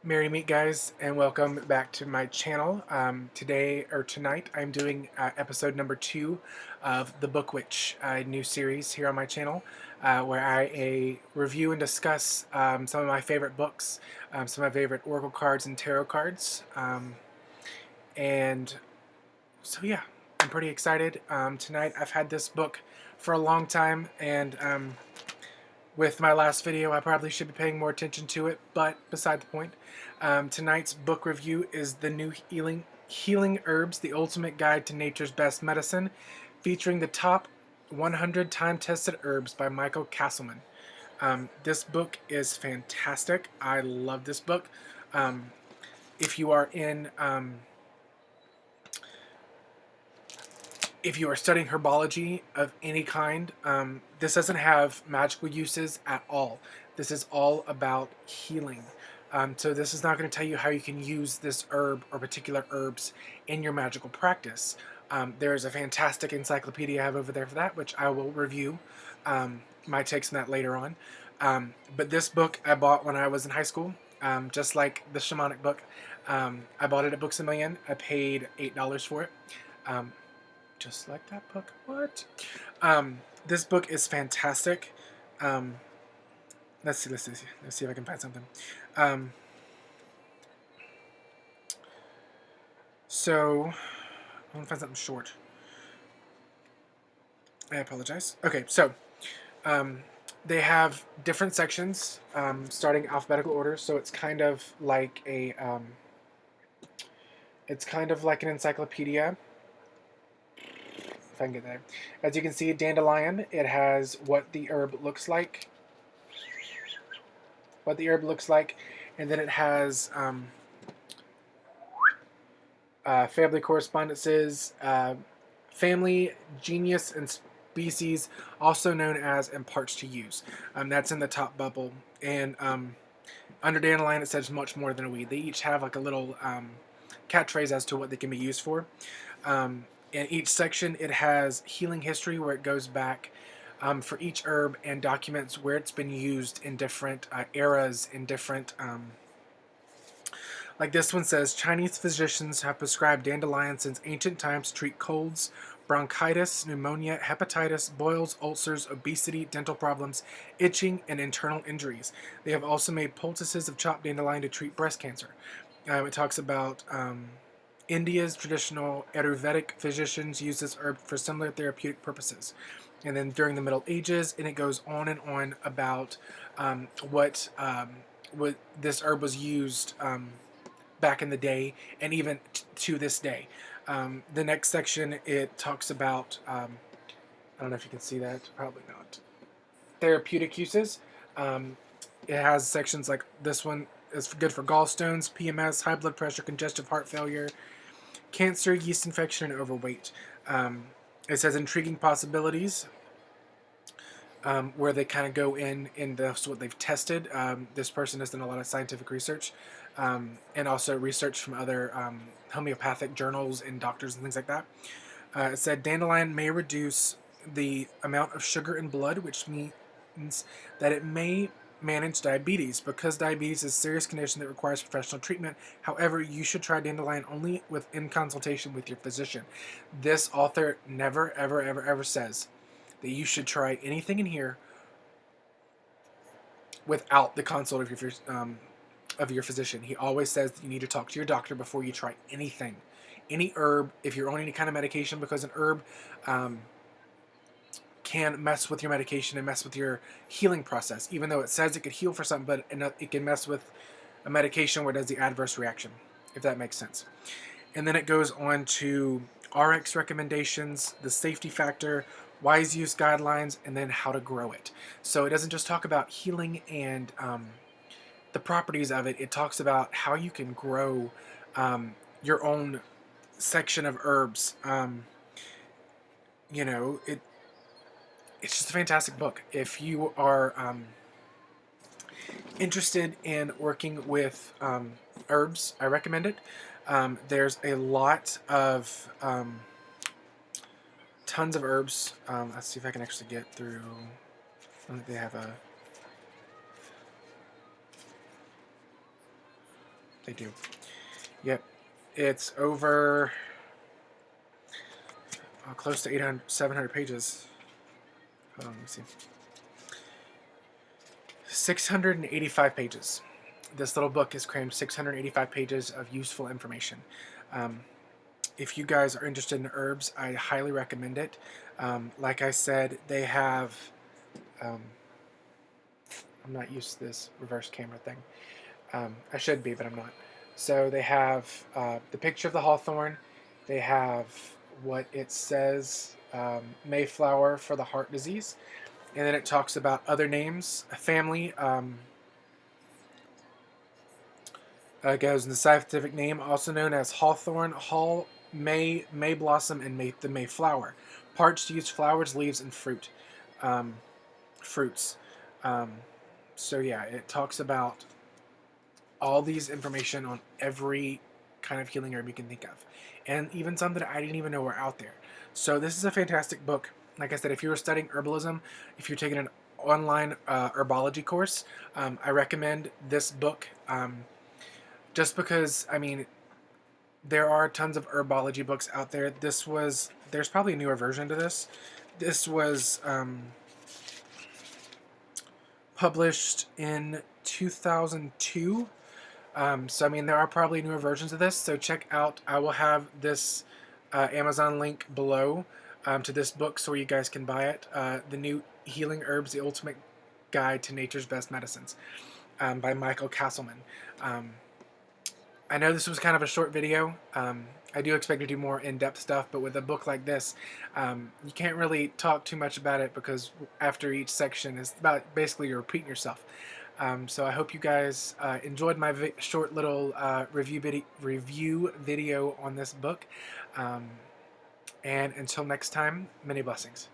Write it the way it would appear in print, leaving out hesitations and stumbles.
Merry meet guys, and welcome back to my channel. Tonight I'm doing episode number 2 of the Book Witch new series here on my channel, where I review and discuss some of my favorite books, some of my favorite oracle cards and tarot cards, and so yeah, I'm pretty excited. Tonight I've had this book for a long time, and with my last video, I probably should be paying more attention to it, but beside the point. Tonight's book review is The New Healing Herbs, The Ultimate Guide to Nature's Best Medicine, featuring the top 100 time-tested herbs by Michael Castleman. This book is fantastic. I love this book. If you are in... if you are studying herbology of any kind, this doesn't have magical uses at all. This is all about healing. So this is not going to tell you how you can use this herb or particular herbs in your magical practice. There's a fantastic encyclopedia I have over there for that, which I will review my takes on that later on. But this book I bought when I was in high school, just like the shamanic book. I bought it at Books A Million. I paid $8 for it. Just like that book. What? This book is fantastic. Let's see if I can find something. So I want to find something short. I apologize. Okay, so they have different sections, starting alphabetical order. So it's kind of like an encyclopedia. If I can get there. As you can see, dandelion, it has what the herb looks like. And then it has family correspondences, family, genius, and species, also known as and parts to use. That's in the top bubble. And under dandelion, it says much more than a weed. They each have like a little catchphrase as to what they can be used for. In each section, it has healing history, where it goes back for each herb and documents where it's been used in different eras, in different... like this one says, Chinese physicians have prescribed dandelion since ancient times to treat colds, bronchitis, pneumonia, hepatitis, boils, ulcers, obesity, dental problems, itching, and internal injuries. They have also made poultices of chopped dandelion to treat breast cancer. It talks about... India's traditional Ayurvedic physicians use this herb for similar therapeutic purposes. And then during the Middle Ages, and it goes on and on about what this herb was used back in the day, and even to this day. The next section, it talks about, I don't know if you can see that, probably not, therapeutic uses. It has sections like this one is good for gallstones, PMS, high blood pressure, congestive heart failure, cancer, yeast infection, and overweight. It says intriguing possibilities, where they kind of go in that's what they've tested. This person has done a lot of scientific research, and also research from other homeopathic journals and doctors and things like that. It said dandelion may reduce the amount of sugar in blood, which means that it may manage diabetes. Because diabetes is a serious condition that requires professional treatment, however, you should try dandelion only in consultation with your physician. This author never, ever, ever, ever says that you should try anything in here without the consult of your physician. He always says that you need to talk to your doctor before you try anything. Any herb, if you're on any kind of medication, because an herb can mess with your medication and mess with your healing process, even though it says it could heal for something, but it can mess with a medication where it does the adverse reaction, if that makes sense. And then it goes on to RX recommendations, the safety factor, wise use guidelines, and then how to grow it. So it doesn't just talk about healing and the properties of it. It talks about how you can grow your own section of herbs. You know, it's just a fantastic book. If you are interested in working with herbs, I recommend it. There's a lot of tons of herbs. Let's see if I can actually get through. I think they have a... They do. Yep. It's over close to 800, 700 pages. Hold on, let me see. 685 pages. This little book has crammed 685 pages of useful information. If you guys are interested in herbs, I highly recommend it. Like I said, they have... I'm not used to this reverse camera thing. I should be, but I'm not. So they have the picture of the hawthorn. They have what it says, Mayflower for the heart disease. And then it talks about other names, a family. Goes in the scientific name, also known as hawthorn, hall, May blossom, and the Mayflower. Parts to use flowers, leaves, and fruits. So yeah, it talks about all these information on every kind of healing herb you can think of, and even some that I didn't even know were out there. So this is a fantastic book. Like I said, if you were studying herbalism, if you're taking an online herbology course, I recommend this book. Just because, I mean, there are tons of herbology books out there. There's probably a newer version to this. This was published in 2002. So, I mean, there are probably newer versions of this. So check out, I will have this Amazon link below to this book so you guys can buy it. The New Healing Herbs, The Ultimate Guide to Nature's Best Medicines by Michael Cattleman. I know this was kind of a short video. I do expect to do more in-depth stuff, but with a book like this, you can't really talk too much about it because after each section is about basically you're repeating yourself. So I hope you guys enjoyed my short little review video on this book. And until next time, many blessings.